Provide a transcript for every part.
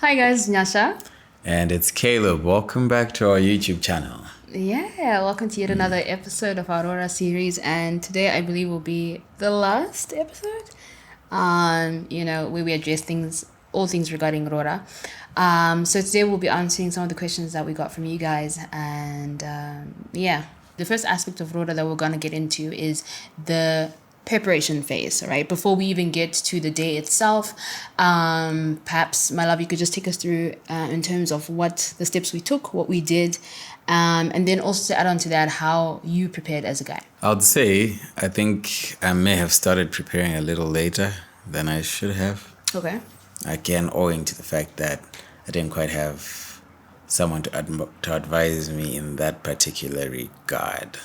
Hi guys, Nyasha. And it's Caleb. Welcome back to our YouTube channel. Yeah, welcome to yet another episode of our Roora series, and today I believe will be the last episode. Where we address all things regarding Roora. So today we'll be answering some of the questions that we got from you guys, and the first aspect of Roora that we're gonna get into is the preparation phase, right? Before we even get to the day itself, perhaps, my love, you could just take us through in terms of what the steps we took, what we did, and then also to add on to that, how you prepared as a guy. I'd say I think I may have started preparing a little later than I should have. Okay. Again, owing to the fact that I didn't quite have someone to advise me in that particular regard,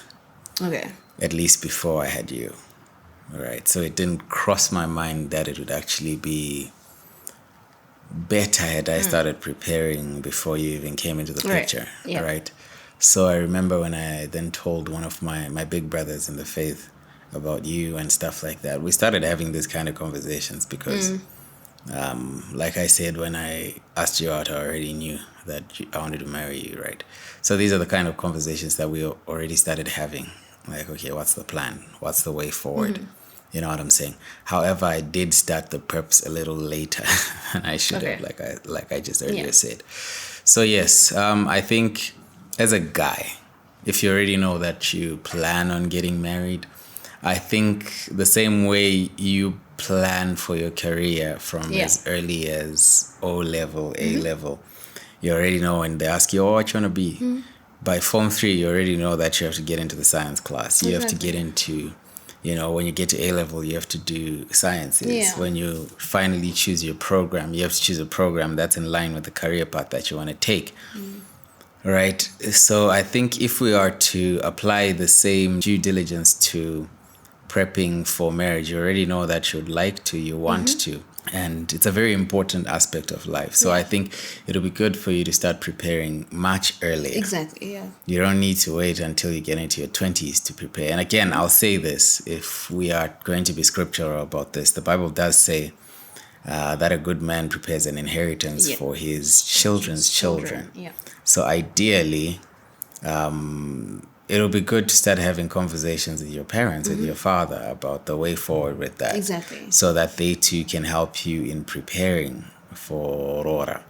Okay. at least before I had you. Right. So it didn't cross my mind that it would actually be better had I started preparing before you even came into the Right. picture. Yeah. Right. So I remember when I then told one of my big brothers in the faith about you and stuff like that. We started having these kind of conversations because, like I said, when I asked you out, I already knew that I wanted to marry you, right? So these are the kind of conversations that we already started having. Like, okay, what's the plan? What's the way forward? You know what I'm saying? However, I did start the preps a little later than I should have, Okay. like I just earlier Yeah. said. So yes, I think as a guy, if you already know that you plan on getting married, I think the same way you plan for your career from Yeah. as early as O level, A level, you already know when they ask you, oh, what you want to be? By Form 3, you already know that you have to get into the science class. You have to get into, when you get to A level, you have to do sciences. Yeah. When you finally choose your program, you have to choose a program that's in line with the career path that you want to take. Right. So I think if we are to apply the same due diligence to prepping for marriage, you already know that you'd like to, you want to. And it's a very important aspect of life. So I think it'll be good for you to start preparing much earlier. Exactly. Yeah. You don't need to wait until you get into your 20s to prepare. And again, I'll say this, if we are going to be scriptural about this, the Bible does say that a good man prepares an inheritance Yeah. for his children's children. Yeah. So ideally, it'll be good to start having conversations with your parents, with your father, about the way forward with that. Exactly. So that they too can help you in preparing for Roora.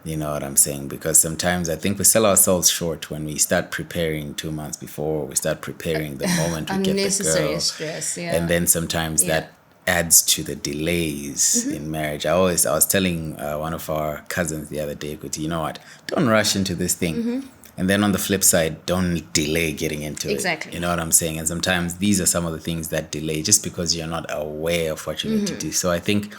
You know what I'm saying? Because sometimes I think we sell ourselves short when we start preparing 2 months before, we start preparing the moment we get the Unnecessary girl. stress. Yeah. And then sometimes that adds to the delays in marriage. I was telling one of our cousins the other day, Kuti, you know what? Don't rush into this thing. And then on the flip side, don't delay getting into Exactly. it. You know what I'm saying? And sometimes these are some of the things that delay just because you're not aware of what you need to do. So I think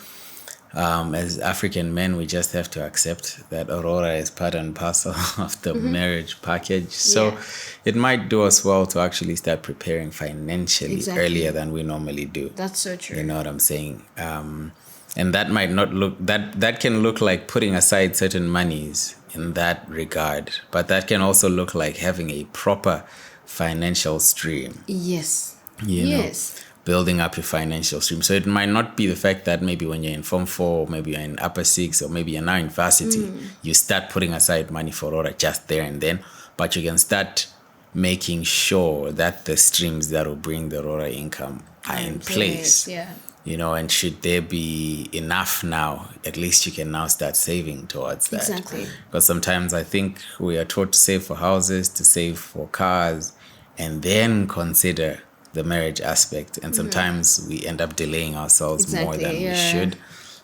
as African men, we just have to accept that Aurora is part and parcel of the marriage package. So Yeah. it might do us well to actually start preparing financially Exactly. earlier than we normally do. That's so true. You know what I'm saying? And that might not look that can look like putting aside certain monies in that regard, but that can also look like having a proper financial stream. Yes. You know, Yes. building up your financial stream. So it might not be the fact that maybe when you're in Form 4, or maybe you're in Upper 6, or maybe you're now in varsity, you start putting aside money for Aurora just there and then, but you can start making sure that the streams that will bring the Aurora income are in place. Yeah. And should there be enough now, at least you can now start saving towards that. Exactly. Because sometimes I think we are taught to save for houses, to save for cars, and then consider the marriage aspect. And sometimes we end up delaying ourselves more Exactly, than we yeah. should.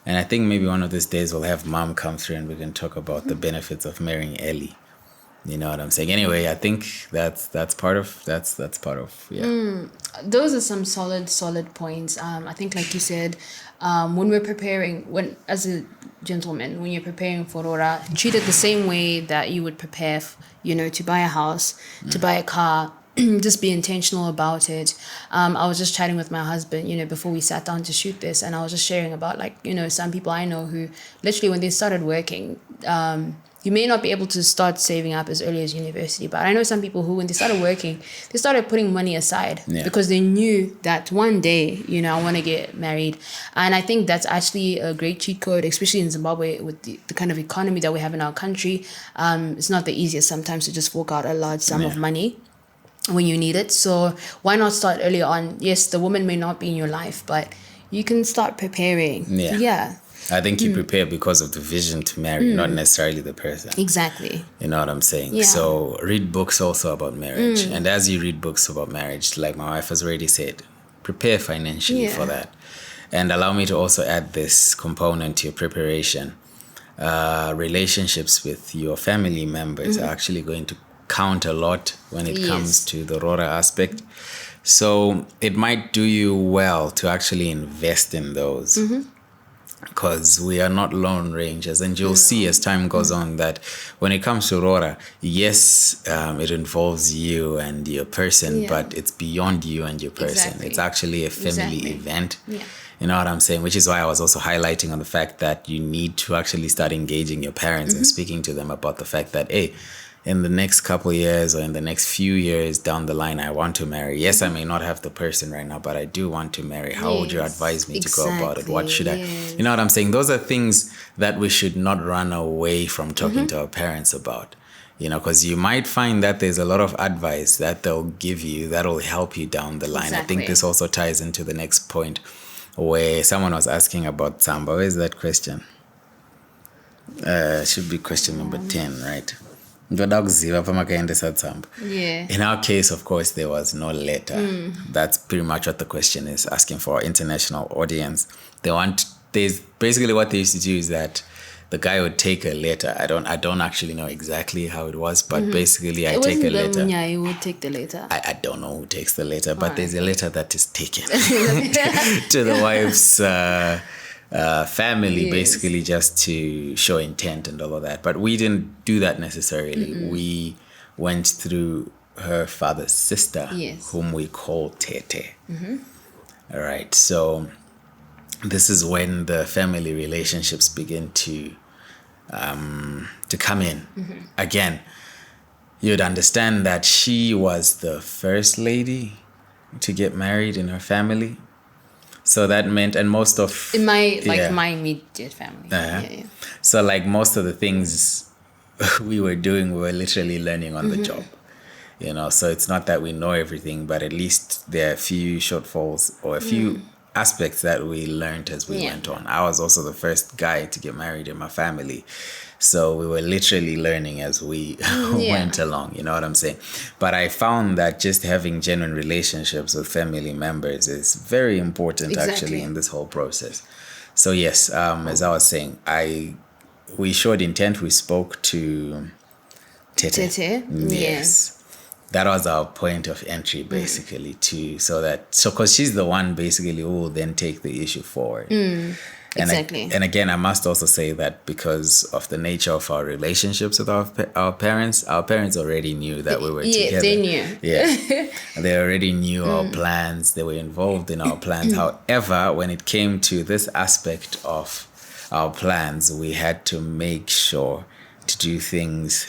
And I think maybe one of these days we'll have mom come through and we can talk about the benefits of marrying early. You know what I'm saying? Anyway, I think that's part of yeah. Those are some solid points. I think, like you said, when we're preparing, when as a gentleman, when you're preparing for Roora, treat it the same way that you would prepare, to buy a house, to buy a car. Just be intentional about it. I was just chatting with my husband, before we sat down to shoot this, and I was just sharing about, like, some people I know who literally, when they started working, you may not be able to start saving up as early as university, but I know some people who, when they started working, they started putting money aside because they knew that one day, I want to get married. And I think that's actually a great cheat code, especially in Zimbabwe with the kind of economy that we have in our country. It's not the easiest sometimes to just fork out a large sum of money when you need it. So why not start early on? Yes, the woman may not be in your life, but you can start preparing. Yeah. I think you prepare because of the vision to marry, not necessarily the person. Exactly. You know what I'm saying? Yeah. So read books also about marriage. And as you read books about marriage, like my wife has already said, prepare financially for that. And allow me to also add this component to your preparation. Relationships with your family members are actually going to count a lot when it comes to the Roora aspect. So it might do you well to actually invest in those. Because we are not lone rangers, and you'll see as time goes on that when it comes to Roora, yes, it involves you and your person, but it's beyond you and your person. It's actually a family event. You know what I'm saying? Which is why I was also highlighting on the fact that you need to actually start engaging your parents and speaking to them about the fact that, hey, in the next couple of years or in the next few years down the line, I want to marry. Yes, I may not have the person right now, but I do want to marry. How would you advise me to go about it? What should I? You know what I'm saying? Those are things that we should not run away from talking to our parents about. Because you might find that there's a lot of advice that they'll give you that'll help you down the line. I think this also ties into the next point where someone was asking about Samba. Where's that question? Should be question number 10, right? In our case, of course, there was no letter. That's pretty much what the question is asking for our international audience. There's basically what they used to do is that the guy would take a letter. I don't actually know exactly how it was, but basically I take a letter. Yeah, you would take the letter. I don't know who takes the letter, but there's a letter that is taken to the wife's family, basically just to show intent and all of that. But we didn't do that necessarily. We went through her father's sister, whom we call Tete. All right. So this is when the family relationships begin to come in. Again, you'd understand that she was the first lady to get married in her family. So that meant, and most of... In my immediate family. So like most of the things we were doing, we were literally learning on the job. So it's not that we know everything, but at least there are a few shortfalls or a few aspects that we learned as we went on. I was also the first guy to get married in my family. So we were literally learning as we went along, you know what I'm saying? But I found that just having genuine relationships with family members is very important actually in this whole process. So yes, as I was saying, we showed intent, we spoke to Tete. Yes. That was our point of entry basically because she's the one basically who will then take the issue forward. And again, I must also say that because of the nature of our relationships with our parents already knew that we were together. They knew. They already knew our plans. They were involved in our plans. However, when it came to this aspect of our plans, we had to make sure to do things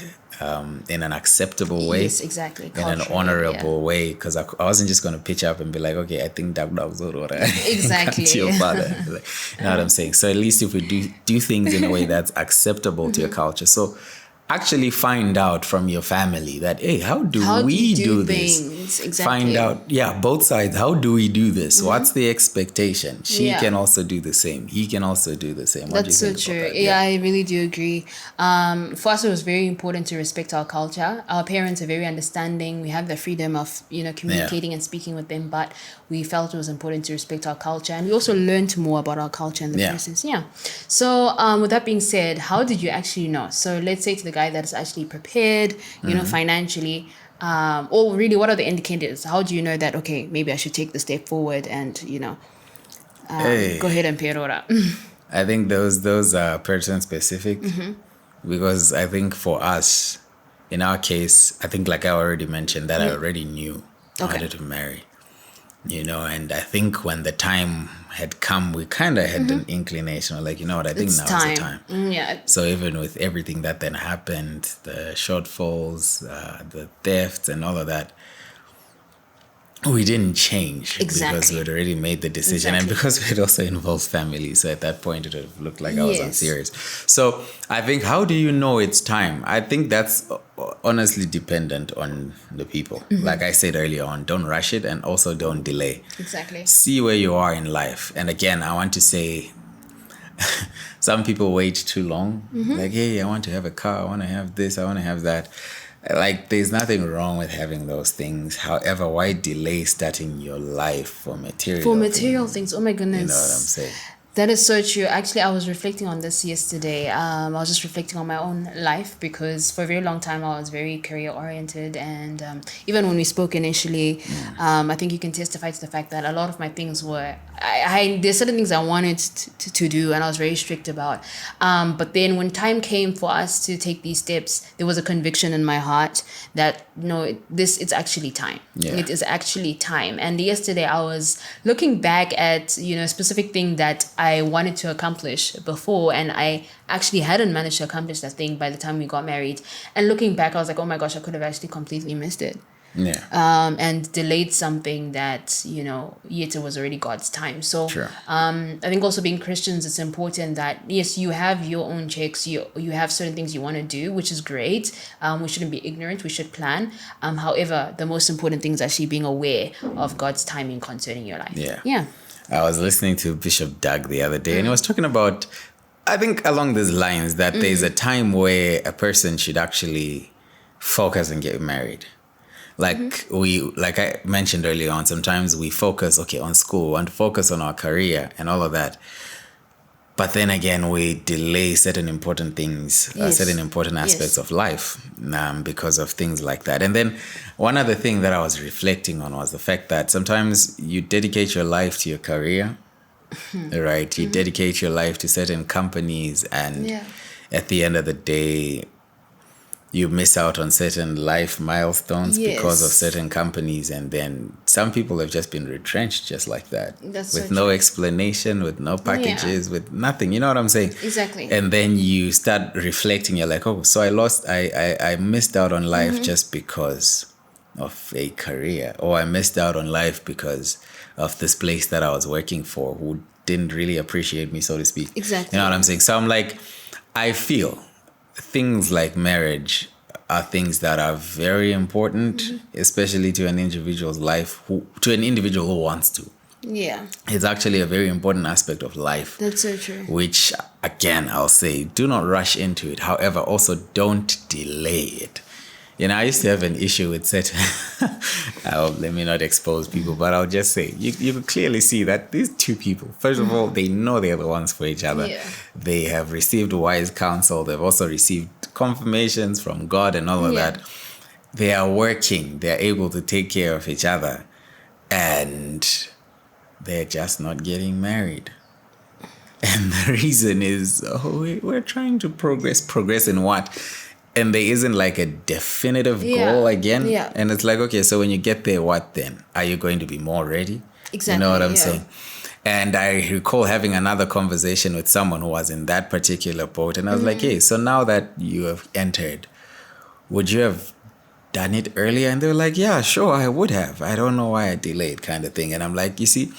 in an acceptable way. Yes, exactly. In an honorable way, because I wasn't just going to pitch up and be like, okay, I think dog's Roora. Exactly. To your father. You know what I'm saying? So at least if we do things in a way that's acceptable to your culture. So actually find out from your family that, hey, how do we do this? Exactly. Find out, both sides, how do we do this? What's the expectation? She can also do the same. He can also do the same. That's so true. Yeah, I really do agree. For us, it was very important to respect our culture. Our parents are very understanding. We have the freedom of, communicating and speaking with them, but we felt it was important to respect our culture. And we also learned more about our culture in the process. So with that being said, how did you actually know? So let's say to the guy that is actually prepared, financially, or really what are the indicators? How do you know that, okay, maybe I should take the step forward and, go ahead and pay Roora? I think those are person specific because I think for us, in our case, I think like I already mentioned that I already knew I wanted to marry. And I think when the time had come, we kind of had an inclination, like, you know what, I think It's now is the time. Yeah. So even with everything that then happened, the shortfalls, the thefts and all of that, we didn't change because Exactly. we had already made the decision, and Exactly. because it also involves family. So at that point, it would have looked like I was Yes. unserious. So I think, how do you know it's time? I think that's honestly dependent on the people. Like I said earlier on, don't rush it, and also don't delay. Exactly. See where you are in life. And again, I want to say, some people wait too long. Like, hey, I want to have a car, I want to have this, I want to have that. Like, there's nothing wrong with having those things. However, why delay starting your life for material For material things? things, oh my goodness. You know what I'm saying? That is so true. Actually, I was reflecting on this yesterday. I was just reflecting on my own life because for a very long time I was very career oriented, and even when we spoke initially, I think you can testify to the fact that a lot of my things were there's certain things I wanted to do, and I was very strict about. But then when time came for us to take these steps, there was a conviction in my heart that no, it's actually time. Yeah. It is actually time. And yesterday I was looking back at a specific thing that I wanted to accomplish before, and I actually hadn't managed to accomplish that thing by the time we got married. And looking back, I was like, oh my gosh, I could have actually completely missed it. Yeah. And delayed something that yet it was already God's time. So Sure. I think also being Christians, it's important that yes, you have your own checks, you have certain things you want to do, which is great. We shouldn't be ignorant, we should plan. However, the most important thing is actually being aware of God's timing concerning your life. Yeah. I was listening to Bishop Doug the other day, and he was talking about, I think along these lines, that there's a time where a person should actually focus and get married. Like like I mentioned earlier on, sometimes we focus, on school, we want to focus on our career and all of that. But then again, we delay certain important things, Yes. certain important aspects Yes. of life because of things like that. And then one other thing that I was reflecting on was the fact that sometimes you dedicate your life to your career, right? You dedicate your life to certain companies, and Yeah. at the end of the day, you miss out on certain life milestones because of Yes. certain companies, and then some people have just been retrenched just like that, That's with so no true. explanation, with no packages, with nothing. You know what I'm saying? Exactly. And then you start reflecting. You're like, oh, so I missed out on life just because of a career, or I missed out on life because of this place that I was working for, who didn't really appreciate me, so to speak. Exactly. You know what I'm saying? So I'm like, I feel things like marriage are things that are very important, especially to an individual's life, to an individual who wants to. Yeah. It's actually a very important aspect of life, That's so true. which, again, I'll say, do not rush into it. However, also don't delay it. I used to have an issue with certain, let me not expose people, but I'll just say, you could clearly see that these two people, first of all, they know they're the ones for each other. Yeah. They have received wise counsel. They've also received confirmations from God and all of Yeah. that. They are working. They're able to take care of each other. And they're just not getting married. And the reason is, we're trying to progress. Progress in what? And there isn't like a definitive goal again. Yeah. And it's like, okay, so when you get there, what then? Are you going to be more ready? Exactly. You know what I'm yeah. saying? And I recall having another conversation with someone who was in that particular boat. And I was like, hey, so now that you have entered, would you have done it earlier? And they were like, yeah, sure, I would have. I don't know why I delayed, kind of thing. And I'm like, you see,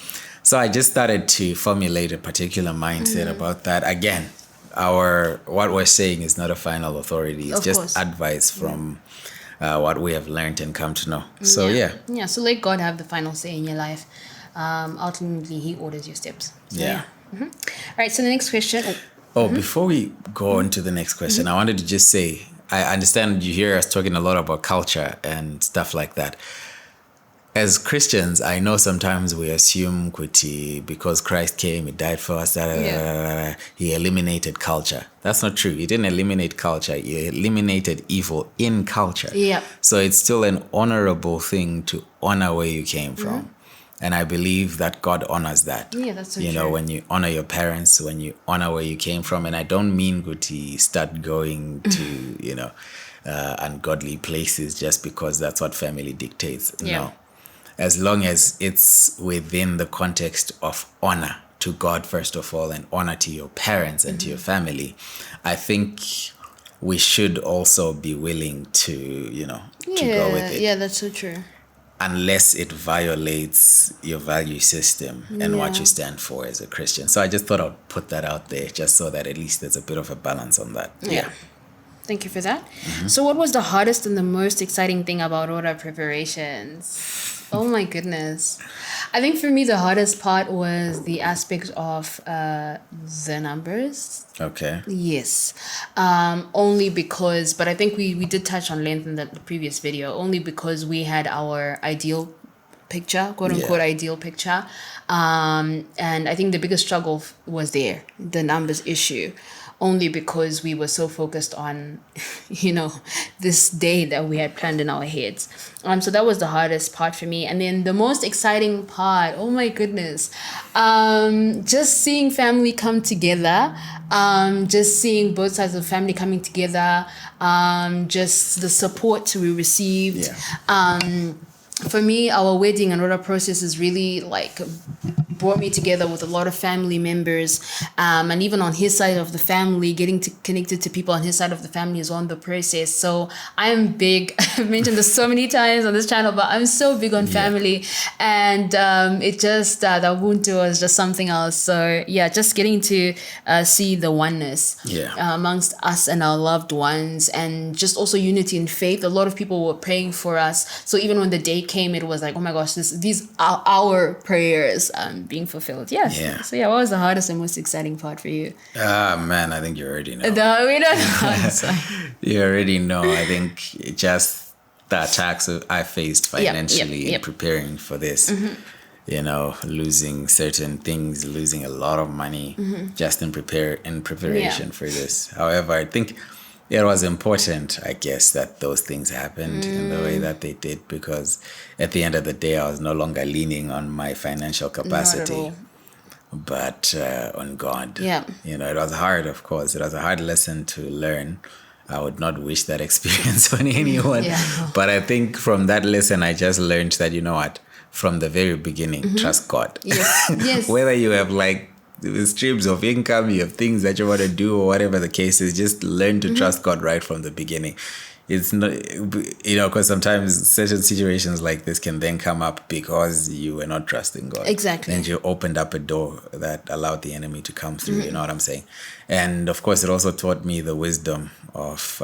so I just started to formulate a particular mindset about that. Again, what we're saying is not a final authority. It's Of just course. advice from what we have learned and come to know. So yeah. Yeah, so let God have the final say in your life. Ultimately, He orders your steps. So, Yeah. All right, so the next question. Before we go on to the next question, I wanted to just say, I understand you hear us talking a lot about culture and stuff like that. As Christians, I know sometimes we assume kuti, because Christ came, He died for us, He eliminated culture. That's not true. He didn't eliminate culture. He eliminated evil in culture. Yeah. So it's still an honorable thing to honor where you came from. And I believe that God honors that. Yeah, that's so You know, true. when you honor your parents, when you honor where you came from. And I don't mean kuti start going to, ungodly places just because that's what family dictates. Yeah. No. as long as it's within the context of honor to God, first of all, and honor to your parents and to your family, I think we should also be willing to, to go with it. Yeah, that's so true. Unless it violates your value system and what Yeah. you stand for as a Christian. So I just thought I'd put that out there just so that at least there's a bit of a balance on that. Yeah. Thank you for that. So, what was the hardest and the most exciting thing about Roora preparations? Oh my goodness. I think for me, the hardest part was the aspect of the numbers. Okay. Yes. Only because, but I think we did touch on length in the previous video, only because we had our ideal picture, quote unquote ideal picture. And I think the biggest struggle was there, the numbers issue, only because we were so focused on, this day that we had planned in our heads. So that was the hardest part for me. And then the most exciting part, oh my goodness, just seeing family come together, just seeing both sides of the family coming together, just the support we received. For me, our wedding and Roora process is really brought me together with a lot of family members, and even on his side of the family, getting connected to people on his side of the family is on the process. So I am big. I've mentioned this so many times on this channel, but I'm so big on family, and it just the Ubuntu was just something else. So yeah, just getting to see the oneness amongst us and our loved ones, and just also unity in faith. A lot of people were praying for us. So even when the day came, it was like, oh my gosh, these are our prayers being fulfilled. Yes. Yeah. So yeah, what was the hardest and most exciting part for you? Man, I think you already know. No, we don't know. You already know. I think just the attacks I faced financially in preparing for this. Losing certain things, losing a lot of money just in preparation for this. However, I think it was important, I guess, that those things happened in the way that they did, because at the end of the day, I was no longer leaning on my financial capacity, but on God. Yeah. It was hard, of course. It was a hard lesson to learn. I would not wish that experience on anyone. But I think from that lesson, I just learned that, from the very beginning, trust God. Yes. Whether you have streams of income, you have things that you want to do, or whatever the case is, just learn to trust God right from the beginning. It's not, because sometimes certain situations like this can then come up because you were not trusting God. Exactly. And you opened up a door that allowed the enemy to come through. You know what I'm saying? And of course, it also taught me the wisdom of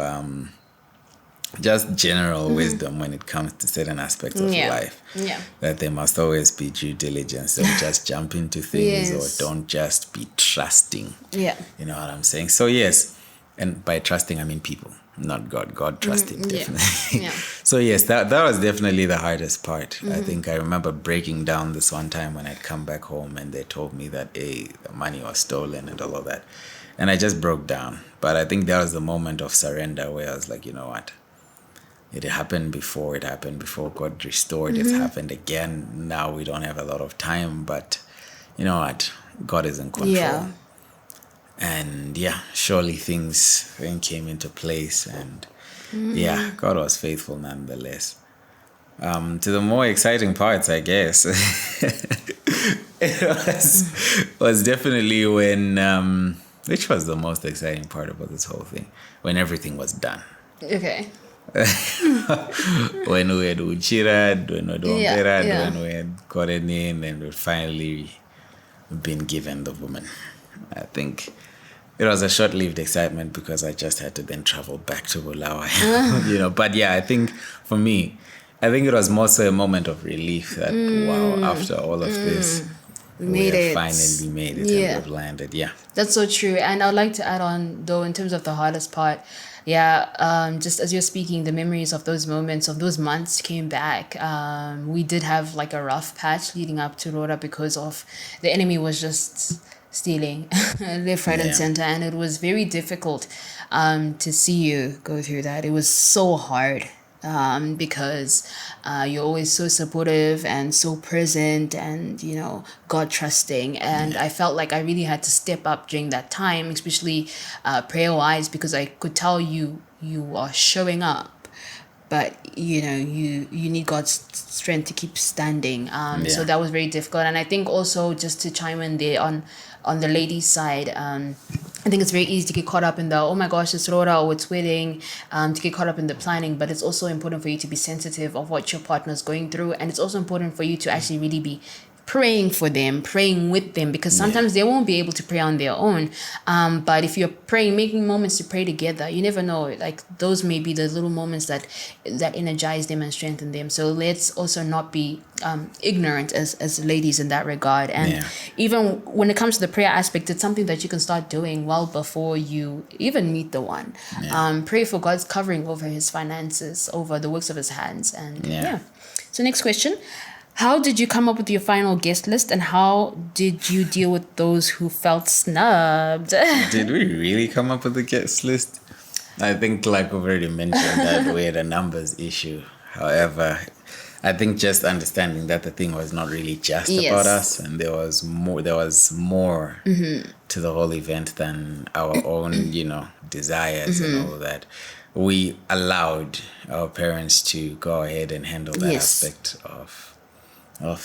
just general wisdom when it comes to certain aspects of life. Yeah. That there must always be due diligence. Don't just jump into things, or don't just be trusting. Yeah. You know what I'm saying? So yes, and by trusting I mean people, not God. God trusting, definitely. So yes, that was definitely the hardest part. I think I remember breaking down this one time when I'd come back home and they told me that the money was stolen and all of that. And I just broke down. But I think that was the moment of surrender where I was like, you know what? It happened before. God restored. It's happened again. Now we don't have a lot of time, but you know what? God is in control. Yeah. And surely things then came into place, and God was faithful nonetheless. To the more exciting parts, I guess, it was definitely when, which was the most exciting part about this whole thing, when everything was done. Okay. When we had Uchirad, when we had when we had gotten in, and we'd finally been given the woman. I think it was a short-lived excitement because I just had to then travel back to Bulawayo, But I think for me, it was more so a moment of relief that, wow, after all of this, we have finally made it and we've landed. Yeah. That's so true. And I'd like to add on, though, in terms of the hardest part, just as you're speaking, the memories of those moments, of those months came back. We did have a rough patch leading up to Roora because of the enemy was just stealing left, right, and center. And it was very difficult to see you go through that. It was so hard. Because you're always so supportive and so present and, God trusting. And I felt like I really had to step up during that time, especially prayer-wise, because I could tell you are showing up. but you need God's strength to keep standing. So that was very difficult. And I think also, just to chime in there on the ladies' side, I think it's very easy to get caught up in the, oh my gosh, it's Roora or it's wedding, to get caught up in the planning. But it's also important for you to be sensitive of what your partner's going through. And it's also important for you to actually really be praying for them, praying with them, because sometimes they won't be able to pray on their own. But if you're praying, making moments to pray together, you never know. Like, those may be the little moments that energize them and strengthen them. So let's also not be ignorant as ladies in that regard. And even when it comes to the prayer aspect, it's something that you can start doing well before you even meet the one. Pray for God's covering over his finances, over the works of his hands. And So next question. How did you come up with your final guest list, and how did you deal with those who felt snubbed? Did we really come up with a guest list? I think, like we've already mentioned, that we had a numbers issue. However, I think just understanding that the thing was not really just about us, and there was more to the whole event than our own, desires and all that. We allowed our parents to go ahead and handle that aspect of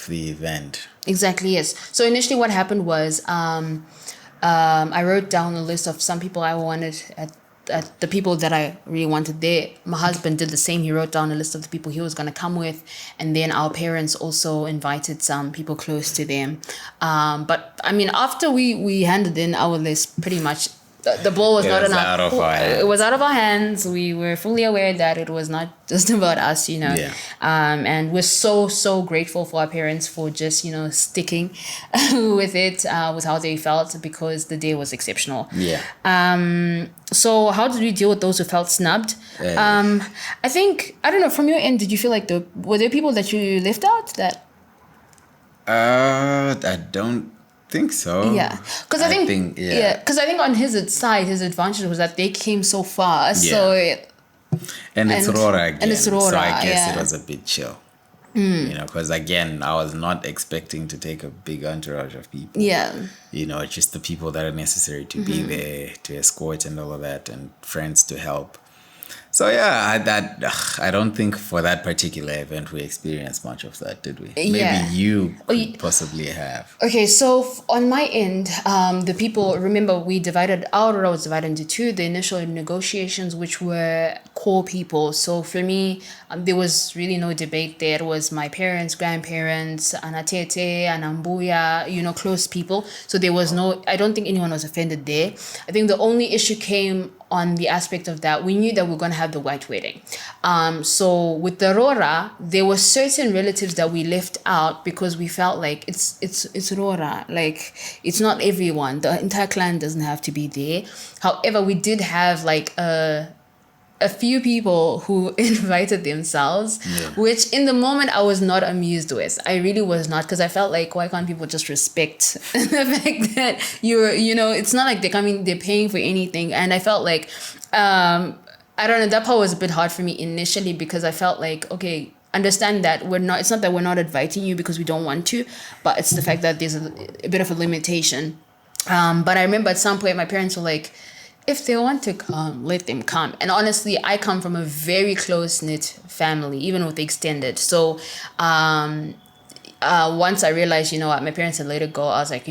the event. Exactly, yes. So initially what happened was I wrote down a list of some people I wanted at the people that I really wanted there. My husband did the same. He wrote down a list of the people he was going to come with, and then our parents also invited some people close to them. But I mean, after we handed in our list, pretty much the ball was not enough. It was out of our hands. We were fully aware that it was not just about us, and we're so grateful for our parents for just sticking with it, with how they felt, because the day was exceptional. So how did we deal with those who felt snubbed? I think, I don't know, from your end, did you feel like were there people that you left out that I don't think so. Because I think on his side, his advantage was that they came so far. So and it's Roora again. So I guess it was a bit chill. Because again, I was not expecting to take a big entourage of people. Just the people that are necessary to be there, to escort and all of that, and friends to help. So I don't think for that particular event we experienced much of that, did we? Maybe you could possibly have. Okay, so on my end, the people, remember our Roora was divided into two. The initial negotiations, which were core people. So for me, there was really no debate there. It was my parents, grandparents, Anatete, Anambuya, close people. So there was I don't think anyone was offended there. I think the only issue came on the aspect of that we knew that we were going to have the white wedding. So with the Roora, there were certain relatives that we left out because we felt like it's Roora. Like, it's not everyone. The entire clan doesn't have to be there. However, we did have like a few people who invited themselves, which in the moment I was not amused with. I really was not, because I felt like, why can't people just respect the fact that it's not like they're paying for anything. And I felt like, I don't know, that part was a bit hard for me initially, because I felt like, okay, understand that it's not that we're not inviting you because we don't want to, but it's the fact that there's a bit of a limitation. But I remember at some point my parents were like, if they want to come, let them come. And honestly, I come from a very close-knit family, even with the extended. So once I realized, my parents had let it go, I was like,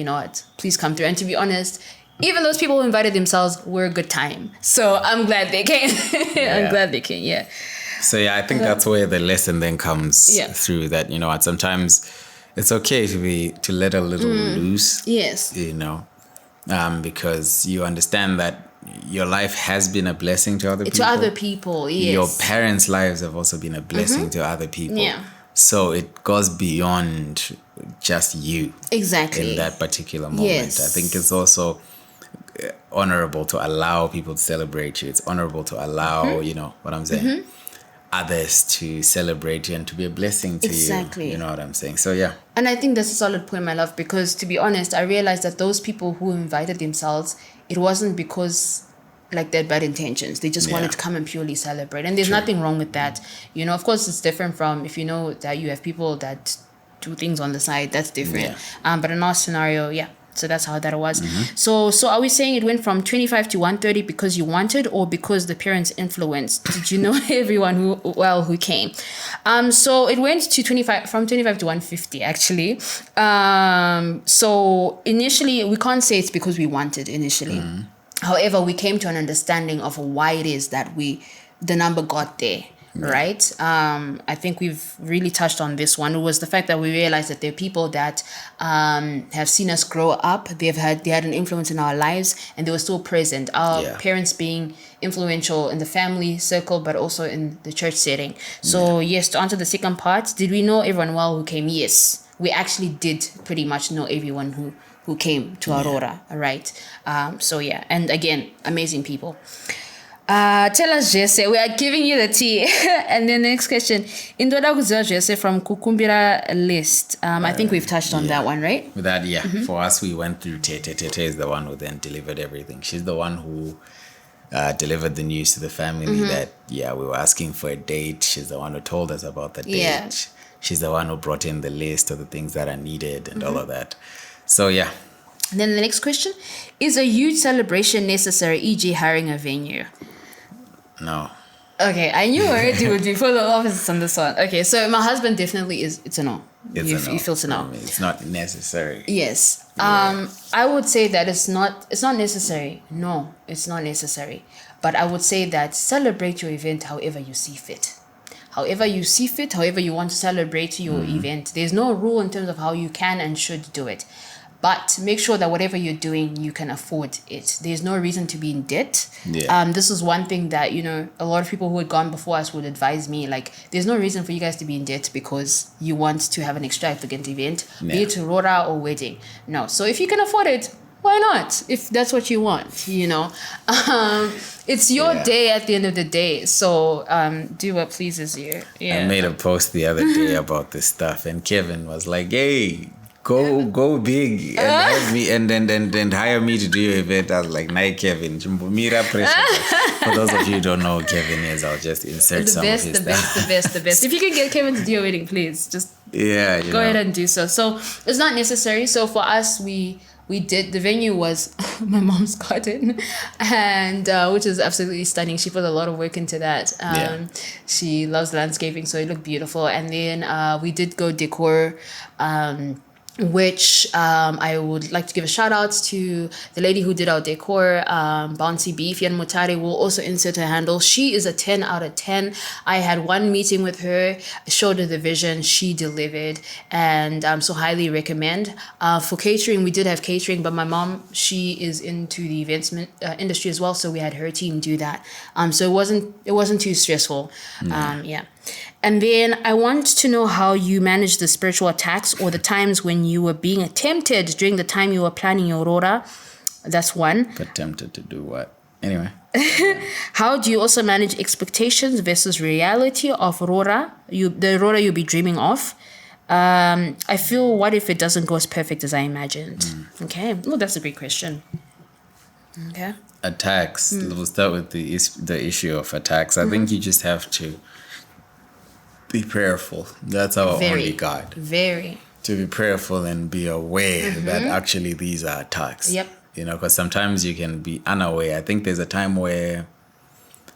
please come through. And to be honest, even those people who invited themselves were a good time. So I'm glad they came. I'm glad they came, So I think that's where the lesson then comes through, that, sometimes it's okay to let a little loose. Because you understand that your life has been a blessing to other people. To other people, yes. Your parents' lives have also been a blessing to other people. So it goes beyond just you. Exactly. In that particular moment. I think it's also honorable to allow people to celebrate you. It's honorable to allow, what I'm saying, others to celebrate you and to be a blessing to you. You know what I'm saying? So, And I think that's a solid point, my love, because to be honest, I realized that those people who invited themselves, it wasn't because like they had bad intentions. They just wanted to come and purely celebrate. And there's nothing wrong with that. Of course, it's different from if you know that you have people that do things on the side. That's different. But in our scenario, So that's how that was. So are we saying it went from 25 to 130 because you wanted, or because the parents influenced? Did you know everyone who came? So it went to 25 to 150 actually. So initially we can't say it's because we wanted initially. However, we came to an understanding of why it is that the number got there. Right. I think we've really touched on this one. It was the fact that we realized that there are people that have seen us grow up. They had an influence in our lives, and they were still present. Our parents being influential in the family circle, but also in the church setting. So yes, to answer the second part, did we know everyone well who came? Yes, we actually did pretty much know everyone who came to Aurora. Right. So yeah, and again, amazing people. Tell us, Jesse. We are giving you the tea. And then the next question. Indoda kuziwa Jesse from Kukumbira list. I think we've touched on that one, right? With that, for us, we went through Tete. Tete is the one who then delivered everything. She's the one who delivered the news to the family that, we were asking for a date. She's the one who told us about the date. Yeah. She's the one who brought in the list of the things that are needed and all of that. So, yeah. And then the next question. Is a huge celebration necessary, e.g. hiring a venue? No. Okay, I knew already would be full of offices on this one. Okay, so my husband definitely it's a no. It's a no. You feel it's a no. It's not necessary. Yes. I would say that it's not necessary. No, it's not necessary. But I would say that celebrate your event however you see fit. However you see fit, however you want to celebrate your event. There's no rule in terms of how you can and should do it. But make sure that whatever you're doing, you can afford it. There's no reason to be in debt. Yeah. This is one thing that, a lot of people who had gone before us would advise me. Like, there's no reason for you guys to be in debt because you want to have an extravagant event, be it Roora or wedding. No. So if you can afford it, why not? If that's what you want, It's your day at the end of the day. So do what pleases you. Yeah. I made a post the other day about this stuff, and Kevin was like, hey, Go big and have me and then hire me to do your event. I was like, "Nah, Kevin, Mira pressure." For those of you who don't know who Kevin is, I'll just insert some of his stuff. The best. If you can get Kevin to do your wedding, please just go ahead and do so. So it's not necessary. So for us, we did. The venue was my mom's garden, and which is absolutely stunning. She put a lot of work into that. She loves landscaping, so it looked beautiful. And then we did go decor. Which I would like to give a shout out to the lady who did our decor, Bouncy Beef, Yan Mutari will also insert her handle. She is a 10 out of 10. I had one meeting with her, showed her the vision, she delivered, and so highly recommend. For catering, we did have catering, but my mom, she is into the events industry as well, so we had her team do that. So it wasn't too stressful. And then I want to know how you managed the spiritual attacks or the times when you were being attempted during the time you were planning your Roora. That's one. Attempted to do what? Anyway. How do you also manage expectations versus reality of Roora? The Roora you'll be dreaming of. I feel, what if it doesn't go as perfect as I imagined? Okay. Oh, that's a great question. Okay. Attacks. We'll start with the issue of attacks. I think you just have to be prayerful. That's our only God. Very. To be prayerful and be aware that actually these are attacks. Yep. Because sometimes you can be unaware. I think there's a time where,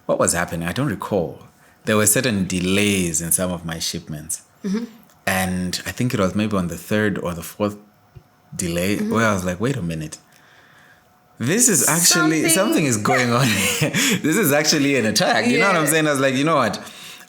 what was happening? I don't recall. There were certain delays in some of my shipments. And I think it was maybe on the third or the fourth delay where I was like, wait a minute. This is actually, something is going on here. This is actually an attack. You know what I'm saying? I was like, you know what?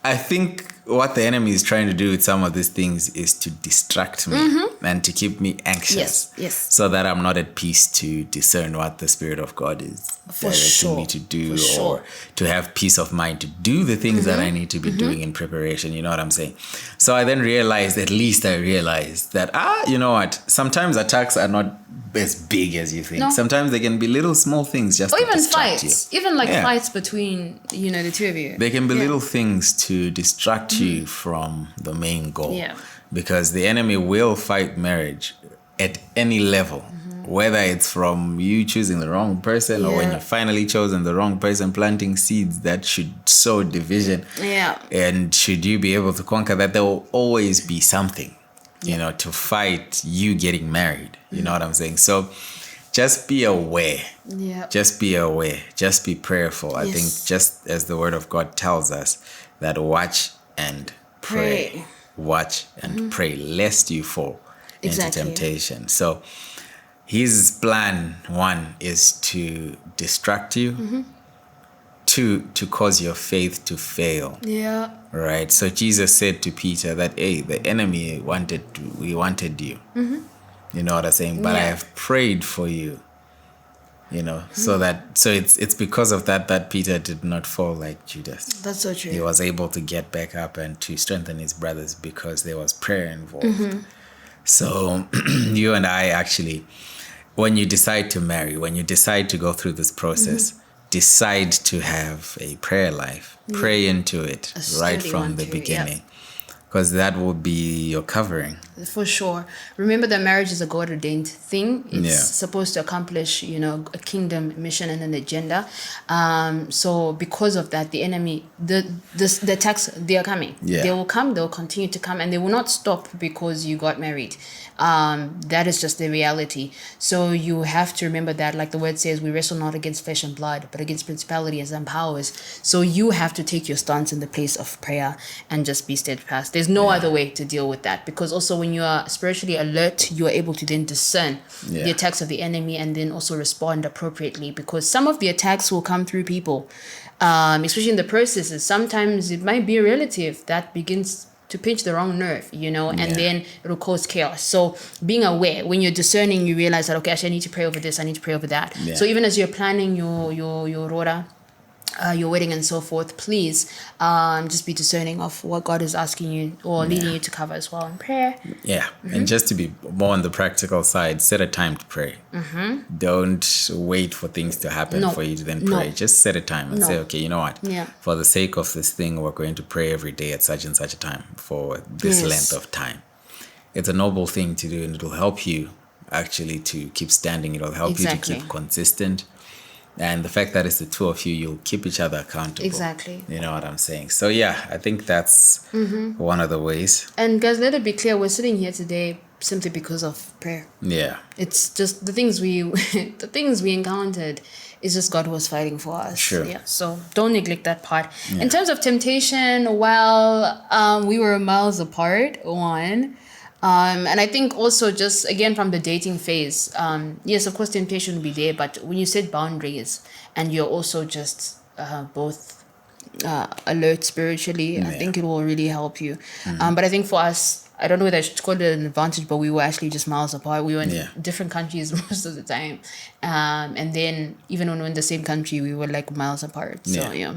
I think what the enemy is trying to do with some of these things is to distract me and to keep me anxious. Yes. So that I'm not at peace to discern what the Spirit of God is directing me to do, or to have peace of mind to do the things that I need to be doing in preparation. You know what I'm saying? So I then realized, at least I realized that, you know what? Sometimes attacks are not as big as you think. No. Sometimes they can be little small things just to distract fights. You. Even fights between, the two of you. They can be little things to distract you from the main goal. Yeah. Because the enemy will fight marriage at any level. Whether it's from you choosing the wrong person or when you're finally chosen the wrong person, planting seeds that should sow division. Yeah. And should you be able to conquer that, there will always be something you know, to fight you getting married. You know what I'm saying? So just be aware. Yeah. Just be aware. Just be prayerful. I Yes. think just as the word of God tells us that watch and pray. Watch and pray lest you fall Exactly. into temptation. So his plan, one, is to distract you. Two, to cause your faith to fail. Yeah. Right. So Jesus said to Peter that, hey, the enemy wanted you. You know what I'm saying? But I Yeah. have prayed for you. You know, so it's because of that Peter did not fall like Judas. That's so true. He was able to get back up and to strengthen his brothers because there was prayer involved. So you and I actually, when you decide to marry, when you decide to go through this process, decide to have a prayer life. Pray into it A right steady from one the too, beginning. Because that will be your covering. For sure. Remember that marriage is a God-ordained thing. It's Yeah. supposed to accomplish, you know, a kingdom mission and an agenda. So because of that, the enemy, the attacks, they are coming. Yeah. They will come, they'll continue to come, and they will not stop because you got married. That is just the reality. So you have to remember that, like the word says, we wrestle not against flesh and blood, but against principalities and powers. So you have to take your stance in the place of prayer and just be steadfast. There's no other way to deal with that, because also when you are spiritually alert, you are able to then discern the attacks of the enemy and then also respond appropriately, because some of the attacks will come through people, especially in the processes. Sometimes it might be a relative that begins to pinch the wrong nerve, you know, and then it'll cause chaos. So being aware, when you're discerning, you realize that, okay, actually, I need to pray over this, I need to pray over that. Yeah. So even as you're planning your Roora, your wedding and so forth, please just be discerning of what God is asking you or leading you to cover as well in prayer. Yeah. And just to be more on the practical side, set a time to pray. Don't wait for things to happen No. for you to then No. pray. Just set a time and No. say, okay, you know what? Yeah. For the sake of this thing, we're going to pray every day at such and such a time for this Yes. length of time. It's a noble thing to do, and it'll help you actually to keep standing. It'll help you Exactly. to keep consistent. And the fact that it's the two of you, you'll keep each other accountable. Exactly. You know what I'm saying? So yeah, I think that's one of the ways. And guys, let it be clear, we're sitting here today simply because of prayer. Yeah. It's just the things we the things we encountered is just God was fighting for us. Sure. Yeah. So don't neglect that part. In terms of temptation, well, we were miles apart, one. And I think also just again from the dating phase, yes, of course temptation will be there, but when you set boundaries and you're also just both alert spiritually, I think it will really help you. But I think for us, I don't know whether I should call it an advantage, but we were actually just miles apart. We were in different countries most of the time. And then even when we were in the same country, we were like miles apart. So, yeah.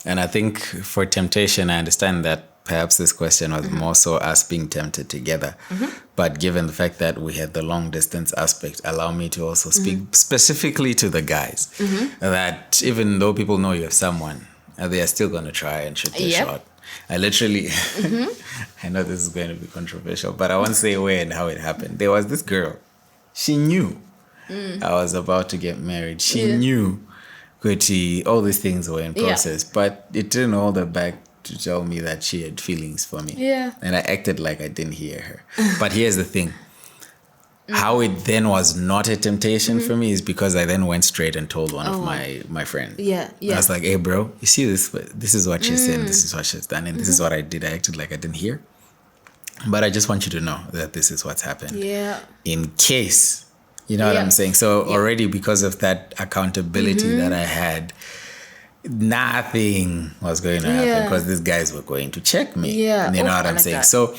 And I think for temptation, I understand that perhaps this question was more so us being tempted together. But given the fact that we had the long distance aspect, allow me to also speak specifically to the guys. That even though people know you have someone, they are still going to try and shoot their shot. I literally, I know this is going to be controversial, but I won't say where and how it happened. There was this girl. She knew I was about to get married. She knew all these things were in process, but it didn't hold her back to tell me that she had feelings for me. Yeah. And I acted like I didn't hear her. But here's the thing. How it then was not a temptation for me is because I then went straight and told one of my friends. Yeah. I was like, hey, bro, you see this? This is what she said, this is what she's done, and this is what I did. I acted like I didn't hear. But I just want you to know that this is what's happened. Yeah. In case, you know what I'm saying? So already because of that accountability that I had, nothing was going to happen because these guys were going to check me. Yeah. You know what I I'm like saying? that. So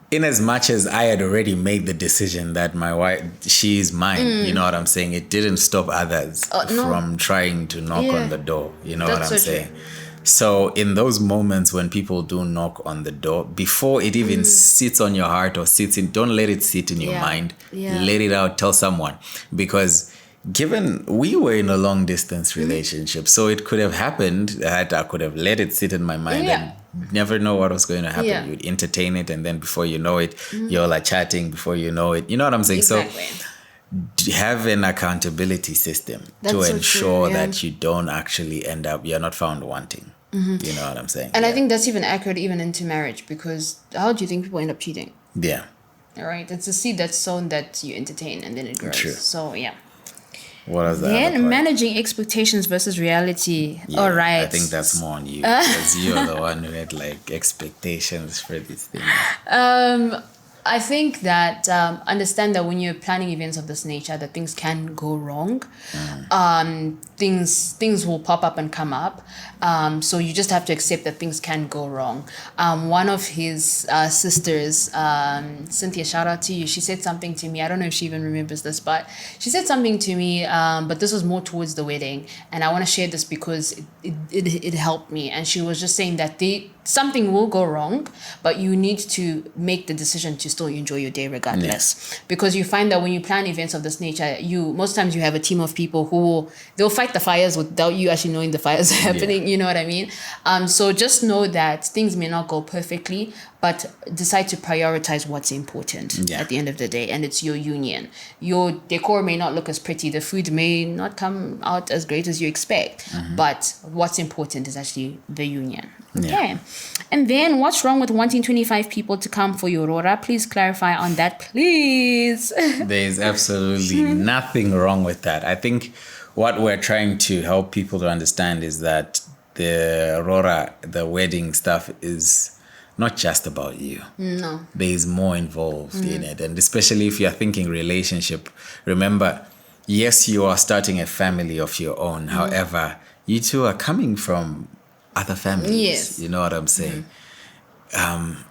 in as much as I had already made the decision that my wife, she is mine, you know what I'm saying? It didn't stop others from trying to knock on the door. You know what I'm saying? True. So in those moments when people do knock on the door, before it even sits on your heart or sits in, don't let it sit in your mind. Let it out, tell someone. Because given we were in a long distance relationship, so it could have happened that I could have let it sit in my mind and never know what was going to happen. You'd entertain it, and then before you know it, you're like chatting before you know it. You know what I'm saying? Exactly. So have an accountability system to ensure that you don't actually end up, you're not found wanting. You know what I'm saying? And I think that's even accurate even into marriage, because how do you think people end up cheating? Yeah. All right. It's a seed that's sown that you entertain and then it grows. True. So, yeah. What is the other Then part? managing expectations versus reality. Yeah, All right. I think that's more on you because you're the one who had like expectations for these things. I think that understand that when you're planning events of this nature, that things can go wrong. Things will pop up and come up. So you just have to accept that things can go wrong. One of his sisters, Cynthia, shout out to you. She said something to me. I don't know if she even remembers this, but she said something to me. But this was more towards the wedding, and I want to share this because it helped me. And she was just saying that something will go wrong, but you need to make the decision to still enjoy your day regardless. Because you find that when you plan events of this nature, most times you have a team of people who they'll fight the fires without you actually knowing the fires are happening. You know what I mean? So just know that things may not go perfectly, but decide to prioritize what's important at the end of the day, and it's your union. Your decor may not look as pretty, the food may not come out as great as you expect, but what's important is actually the union. Okay. And then what's wrong with wanting 25 people to come for your Roora? Please clarify on that, please. There's absolutely nothing wrong with that. I think what we're trying to help people to understand is that the Roora, the wedding stuff, is not just about you. No. There's more involved in it. And especially if you're thinking relationship, remember, yes, you are starting a family of your own. However, you two are coming from other families. Yes. You know what I'm saying?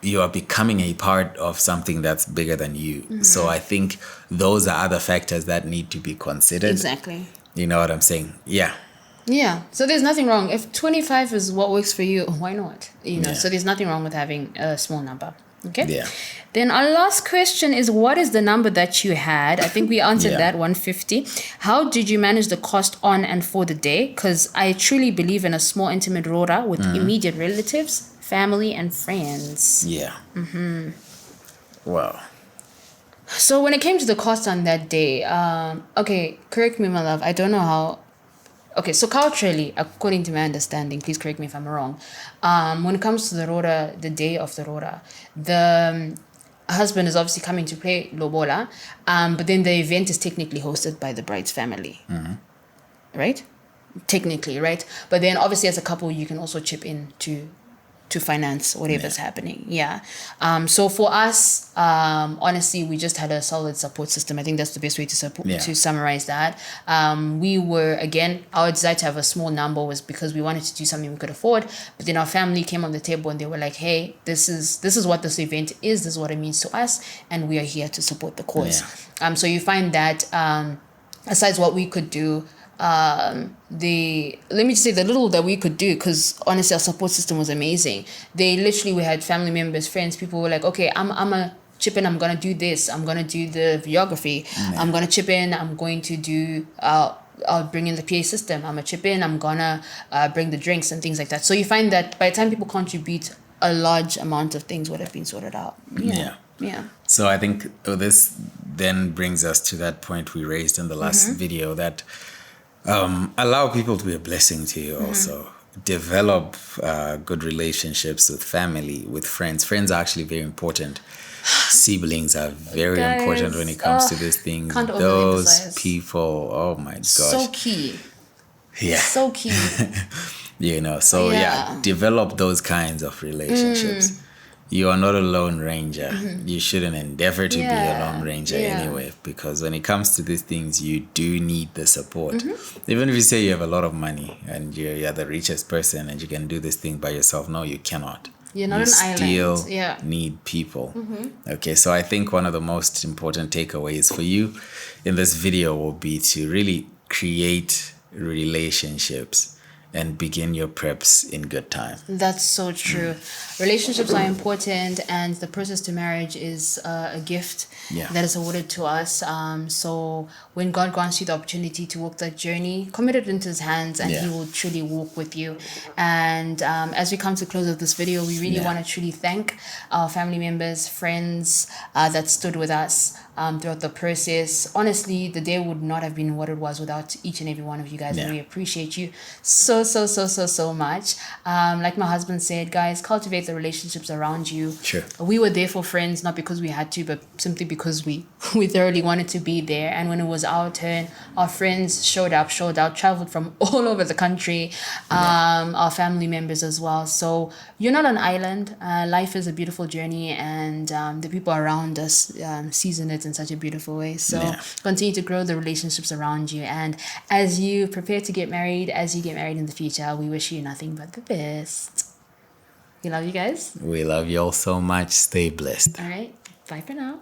You are becoming a part of something that's bigger than you. So I think those are other factors that need to be considered. Exactly. You know what I'm saying? Yeah. Yeah. So there's nothing wrong. If 25 is what works for you, why not? Yeah. So there's nothing wrong with having a small number. Okay. Yeah. Then our last question is, what is the number that you had? I think we answered that, 150. How did you manage the cost on and for the day? Because I truly believe in a small, intimate Roora with immediate relatives, family, and friends. Yeah. Wow. So when it came to the cost on that day, okay, correct me, my love. I don't know how. Okay, so culturally, according to my understanding, please correct me if I'm wrong. When it comes to the Roora, the day of the Roora, the husband is obviously coming to play lobola, but then the event is technically hosted by the bride's family, right? Technically, right? But then obviously as a couple, you can also chip in to finance whatever's happening. So for us, honestly, we just had a solid support system. I think that's the best way to summarize that. We were, again, our desire to have a small number was because we wanted to do something we could afford, but then our family came on the table and they were like, hey, this is what this event is, this is what it means to us, and we are here to support the cause. So you find that aside what we could do, let me just say the little that we could do, because honestly our support system was amazing. We had family members, friends, people were like, okay, I'm a chip in, I'm gonna do this, I'm gonna do the videography, I'm gonna chip in, I'm going to do I'll bring in the PA system, I'm gonna chip in, I'm gonna bring the drinks and things like that. So you find that by the time people contribute, a large amount of things would have been sorted out. Yeah. So I think this then brings us to that point we raised in the last video, that allow people to be a blessing to you also. Develop good relationships with family, with friends. Friends are actually very important. Siblings are very important when it comes to these things. Can't Those overemphasize. people, oh my gosh. So key. Yeah. So key. Develop those kinds of relationships. You are not a lone ranger. You shouldn't endeavor to be a lone ranger anyway, because when it comes to these things, you do need the support. Even if you say you have a lot of money and you're the richest person and you can do this thing by yourself, no, you cannot. You're not an island. You still need people. Okay, so I think one of the most important takeaways for you in this video will be to really create relationships and begin your preps in good time. That's so true. Relationships are important, and the process to marriage is a gift that is awarded to us. So when God grants you the opportunity to walk that journey, commit it into His hands, and He will truly walk with you. And as we come to close of this video, we really want to truly thank our family members, friends that stood with us throughout the process. Honestly, the day would not have been what it was without each and every one of you guys, and we appreciate you so so much. Like my husband said, guys, cultivate the relationships around you. Sure. We were there for friends, not because we had to, but simply because we we thoroughly wanted to be there. And when it was our turn, our friends showed up, showed out, traveled from all over the country. Our family members as well. So you're not an island. Life is a beautiful journey, and the people around us season it in such a beautiful way. So Yeah. continue to grow the relationships around you. And as you prepare to get married, as you get married in the future, we wish you nothing but the best. We love you guys. We love you all so much. Stay blessed. All right. Bye for now.